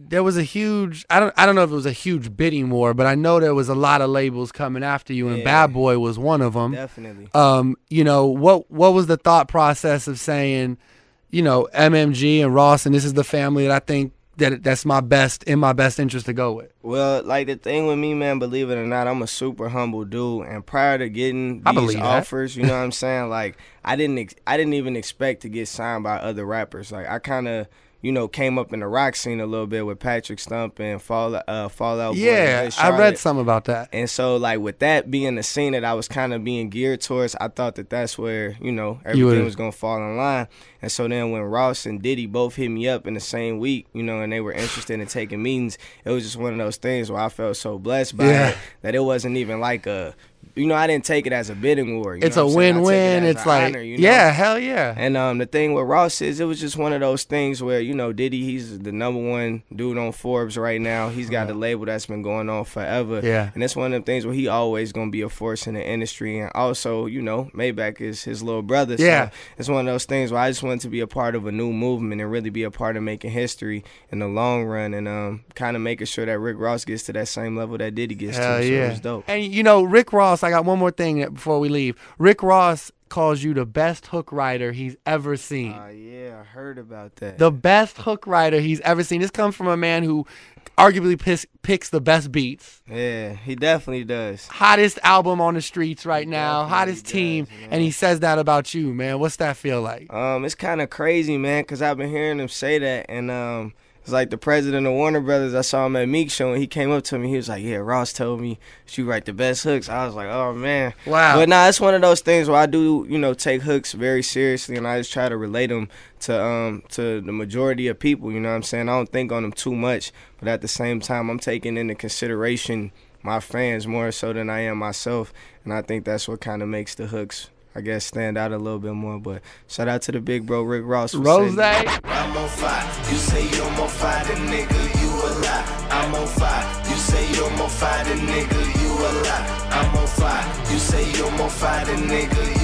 there was a huge, I don't know if it was a huge bidding war, but I know there was a lot of labels coming after you, and Bad Boy was one of them. Definitely. You know, what was the thought process of saying, you know, MMG and Ross, and this is the family that I think that's my best interest to go with? Well, like the thing with me, man, believe it or not, I'm a super humble dude, and prior to getting these offers, you know what I'm saying, like I didn't even expect to get signed by other rappers. Like I kind of, you know, came up in the rock scene a little bit with Patrick Stump and Fallout Boy. Yeah, I read some about that. And so, like, with that being the scene that I was kind of being geared towards, I thought that that's where, you know, everything was going to fall in line. And so then when Ross and Diddy both hit me up in the same week, you know, and they were interested in taking meetings, it was just one of those things where I felt so blessed by it that it wasn't even like a, you know, I didn't take it as a bidding war. It's a win-win. It's like, honor, you know? Yeah, hell yeah. And the thing with Ross is it was just one of those things where, you know, Diddy, he's the #1 dude on Forbes right now. He's got a label that's been going on forever. Yeah. And it's one of the things where he always going to be a force in the industry. And also, you know, Maybach is his little brother. Yeah. So it's one of those things where I just wanted to be a part of a new movement and really be a part of making history in the long run, and kind of making sure that Rick Ross gets to that same level that Diddy gets to. So it was dope. And, you know, Rick Ross, I got one more thing before we leave. Rick Ross calls you the best hook writer he's ever seen. Yeah, I heard about that. The best hook writer he's ever seen. This comes from a man who arguably picks the best beats. Yeah, he definitely does. Hottest album on the streets right now, hottest team, and he says that about you, man. What's that feel like? It's kind of crazy, man, because I've been hearing him say that, and it's like the president of Warner Brothers, I saw him at Meek Show, and he came up to me. He was like, yeah, Ross told me you write the best hooks. I was like, oh, man. Wow. But, nah, it's one of those things where I do, you know, take hooks very seriously, and I just try to relate them to the majority of people, you know what I'm saying? I don't think on them too much, but at the same time, I'm taking into consideration my fans more so than I am myself, and I think that's what kind of makes the hooks, I guess, stand out a little bit more. But shout out to the big bro Rick Ross. Rose. I'm on fire. You say you're more fire than nigga, you a lie. I'm on fire. You say you're more fire than nigga, you a lie. I'm on fire. You say you're more fire than nigga,